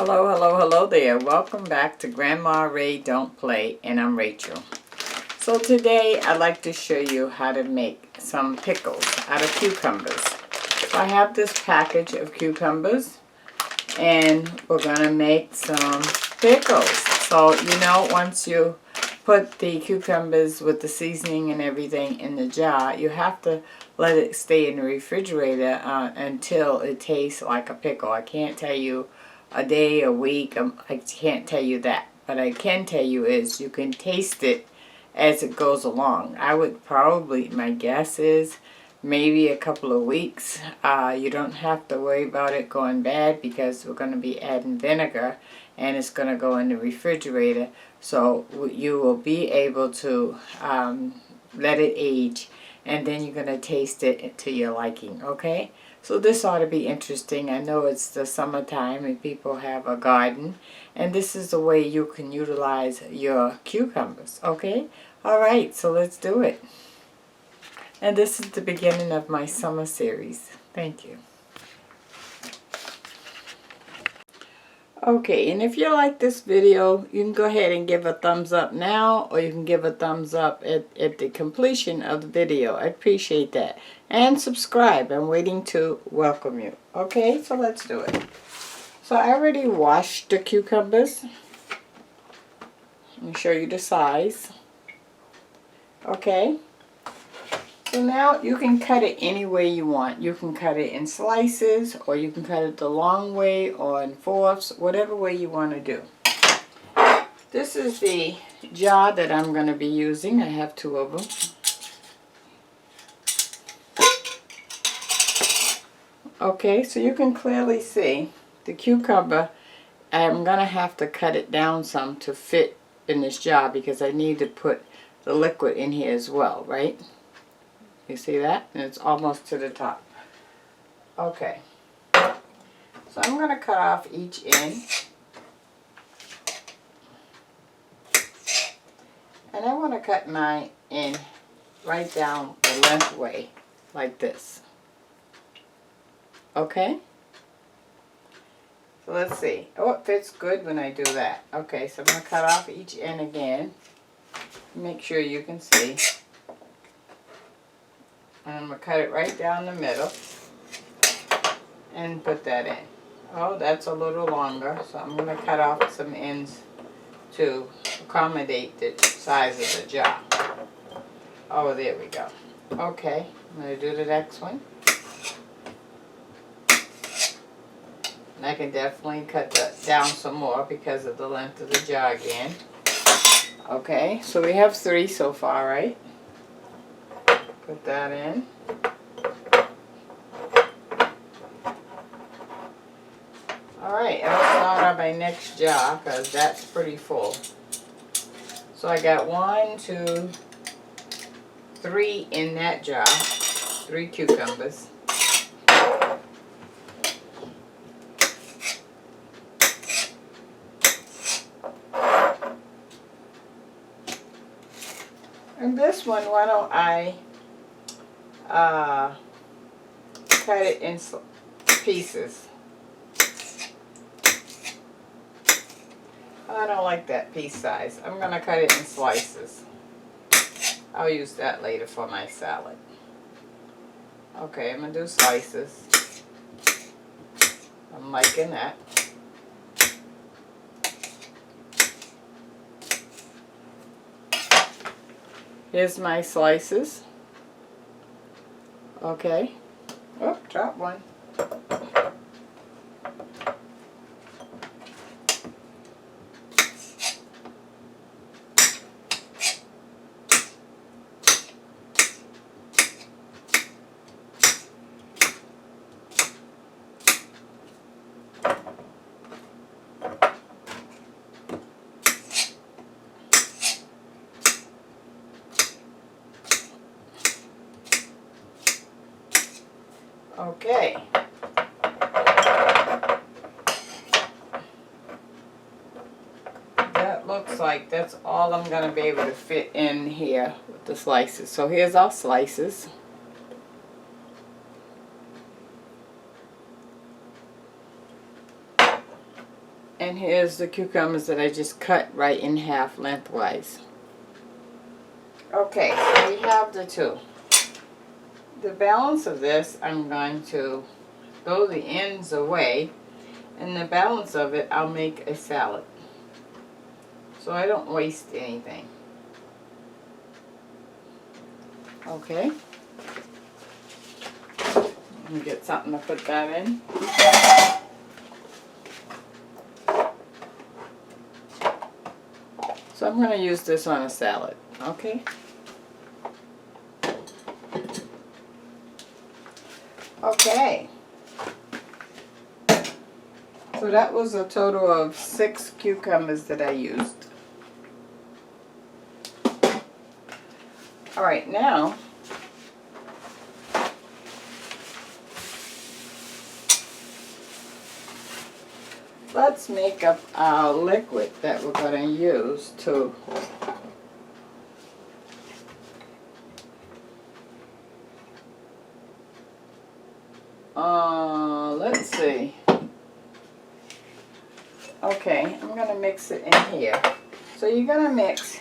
Hello, hello, hello there. Welcome back to Grandma Ray Don't Play, and I'm Rachel. So today I'd like to show you how to make some pickles out of cucumbers. So I have this package of cucumbers, and we're going to make some pickles. So you know, once you put the cucumbers with the seasoning and everything in the jar, you have to let it stay in the refrigerator until it tastes like a pickle. I can't tell you a day, a week, I can't tell you that. What I can tell you is you can taste it as it goes along. I would probably, my guess is maybe a couple of weeks. You don't have to worry about it going bad because we're going to be adding vinegar and it's going to go in the refrigerator. So you will be able to let it age, and then you're going to taste it to your liking, okay? So this ought to be interesting. I know it's the summertime and people have a garden, and this is the way you can utilize your cucumbers, okay? Alright, so let's do it. And this is the beginning of my summer series. Thank you. Okay, and if you like this video, you can go ahead and give a thumbs up now, or you can give a thumbs up at the completion of the video. I appreciate that. And subscribe. I'm waiting to welcome you. Okay, so let's do it. So I already washed the cucumbers. Let me show you the size. Okay. So now you can cut it any way you want. You can cut it in slices, or you can cut it the long way, or in fourths, whatever way you want to do. This is the jar that I'm going to be using. I have two of them. Okay, so you can clearly see the cucumber. I'm going to have to cut it down some to fit in this jar because I need to put the liquid in here as well, right? You see that? And it's almost to the top. Okay. So I'm going to cut off each end. And I want to cut mine in right down the length way, like this. Okay? So let's see. Oh, it fits good when I do that. Okay, so I'm going to cut off each end again. Make sure you can see. And I'm going to cut it right down the middle and put that in. Oh, that's a little longer, so I'm going to cut off some ends to accommodate the size of the jar. Oh, there we go. Okay, I'm going to do the next one. And I can definitely cut that down some more because of the length of the jar again. Okay, so we have 3 so far, right? Put that in. Alright, I'll start on my next jar because that's pretty full. So I got 1, 2, 3 in that jar. 3 cucumbers. And this one, why don't I cut it in pieces. I don't like that piece size. I'm going to cut it in slices. I'll use that later for my salad. Okay, I'm going to do slices. I'm liking that. Here's my slices. Okay. Oh, drop one. Okay. That looks like that's all I'm going to be able to fit in here with the slices. So here's our slices. And here's the cucumbers that I just cut right in half lengthwise. Okay, so we have the two. The balance of this, I'm going to throw the ends away, and the balance of it, I'll make a salad. So I don't waste anything. Okay. Let me get something to put that in. So I'm going to use this on a salad, okay? Okay. So that was a total of 6 cucumbers that I used. Alright, now let's make up our liquid that we're going to use to let's see. Okay, I'm going to mix it in here. So you're going to mix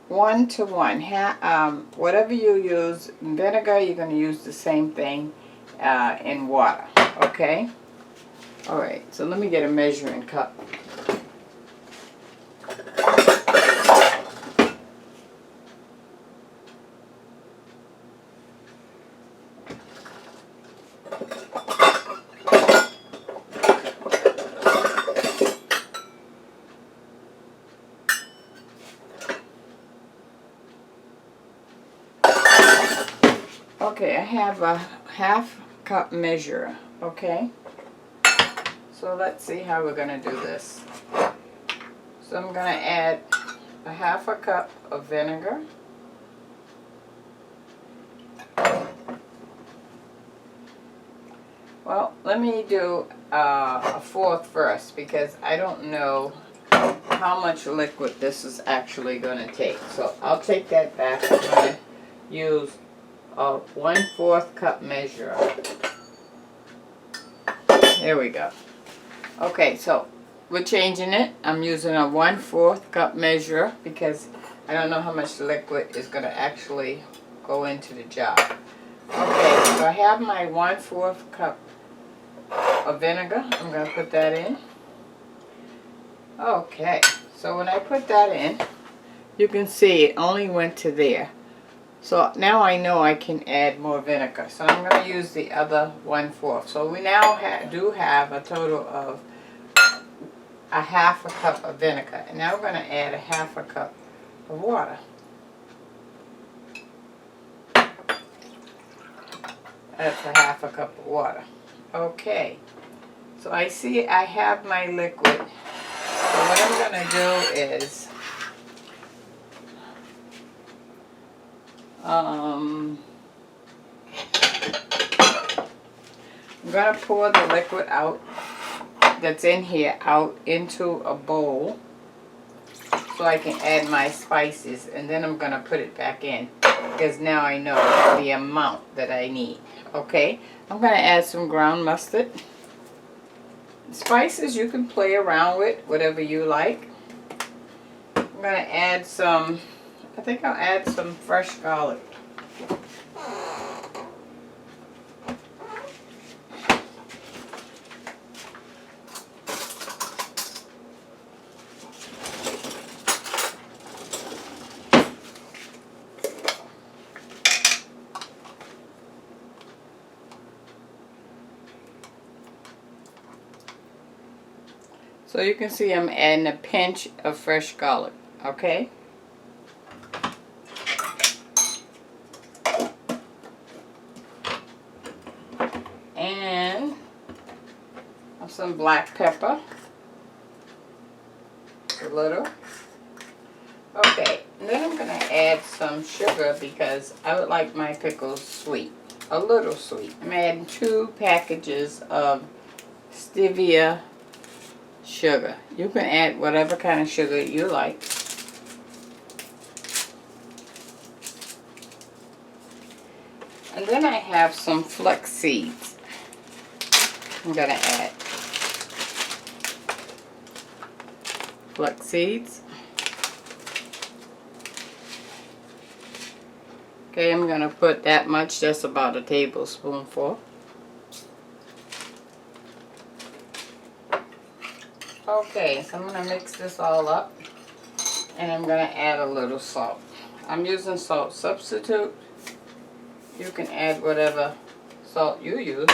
1 to 1. Whatever you use, vinegar, you're going to use the same thing in water, okay? Alright, so let me get a measuring cup. Okay, I have a half cup measure, okay? So let's see how we're going to do this. So I'm going to add a half a cup of vinegar. Well, let me do a fourth first because I don't know how much liquid this is actually going to take. So I'll take that back. I'm going to use a 1/4 cup measure. There we go. Okay, so we're changing it. I'm using a 1/4 cup measure because I don't know how much liquid is going to actually go into the jar. Okay, so I have my 1/4 cup of vinegar. I'm going to put that in. Okay, so when I put that in, you can see it only went to there. So now I know I can add more vinegar. So I'm going to use the other 1/4. So we now do have a total of a half a cup of vinegar. And now we're going to add a half a cup of water. That's a half a cup of water. Okay. So I see I have my liquid. So what I'm going to do is I'm going to pour the liquid out that's in here out into a bowl so I can add my spices, and then I'm going to put it back in because now I know the amount that I need. Okay, I'm going to add some ground mustard. Spices you can play around with, whatever you like. I'm going to add some, I think I'll add some fresh garlic. So you can see I'm adding a pinch of fresh garlic, okay? And some black pepper, a little. Okay, and then I'm going to add some sugar because I would like my pickles sweet, a little sweet. I'm adding 2 packages of stevia sugar. You can add whatever kind of sugar you like. And then I have some flax seeds I'm going to add. flax seeds. Okay, I'm going to put that much, just about a tablespoonful. Okay, so I'm going to mix this all up, and I'm going to add a little salt. I'm using salt substitute. You can add whatever salt you use.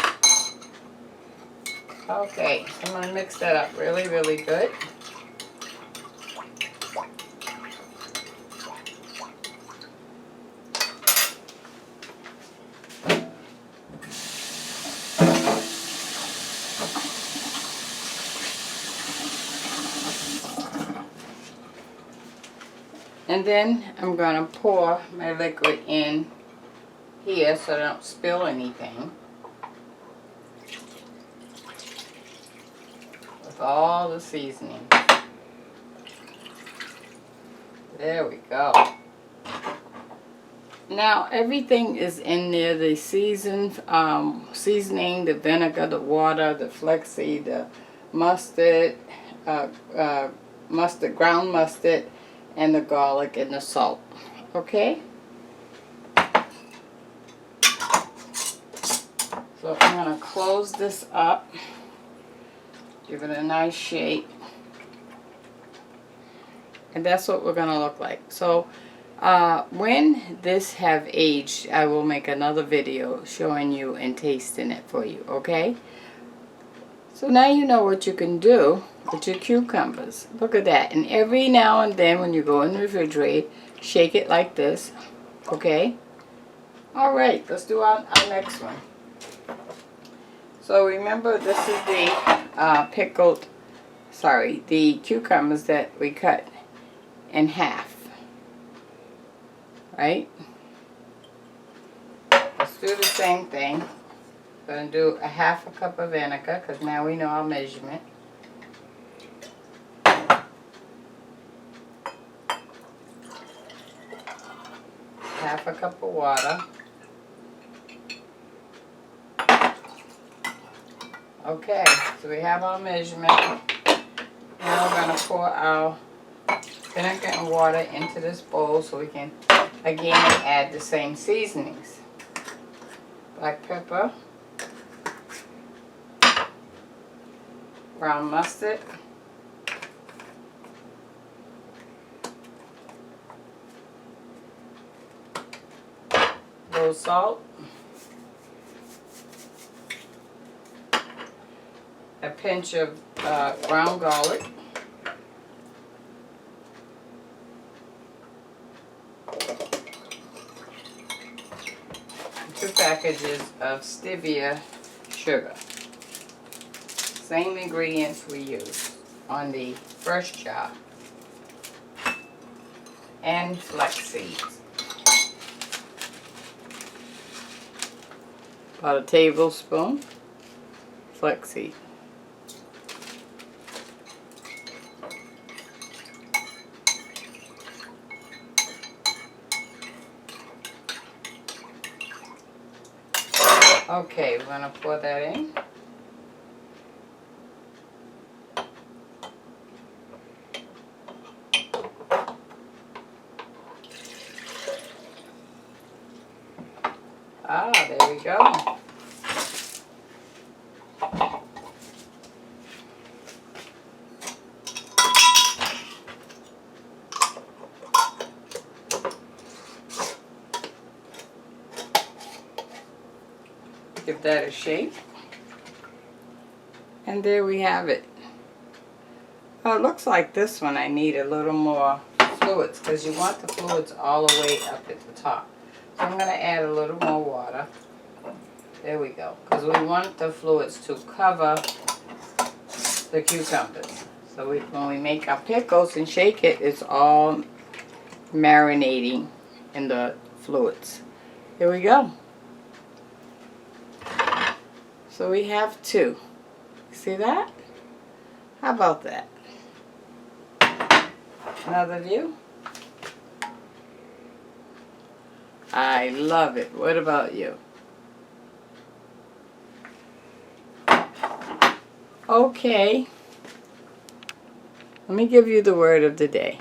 Okay, so I'm going to mix that up really, really good. And then I'm going to pour my liquid in here so I don't spill anything. With all the seasoning. There we go. Now everything is in there, the seasoning, the vinegar, the water, the flaxseed, the mustard, ground mustard, and the garlic and the salt. Okay? So I'm going to close this up, give it a nice shape, and that's what we're going to look like. So when this have aged, I will make another video showing you and tasting it for you, okay? So now you know what you can do with your cucumbers. Look at that. And every now and then when you go in the refrigerator, shake it like this, okay? Alright, let's do our next one. So remember, this is the the cucumbers that we cut in half. Right? Let's do the same thing. We're going to do a half a cup of vinegar, because now we know our measurement. Half a cup of water. Okay, so we have our measurement. Now we're going to pour our vinegar and water into this bowl so we can again add the same seasonings. Black pepper, brown mustard, a little salt, a pinch of ground garlic, 2 packages of stevia sugar. Same ingredients we used on the first jar. And flax seeds. About a tablespoon flax seed. Okay, we're going to pour that in. Ah, there we go. Give that a shake. And there we have it. Oh, it looks like this one I need a little more fluids, because you want the fluids all the way up at the top. So I'm going to add a little more water. There we go. Because we want the fluids to cover the cucumbers. So when we make our pickles and shake it, it's all marinating in the fluids. Here we go. So we have 2. See that? How about that? Another view? I love it. What about you? Okay. Let me give you the word of the day.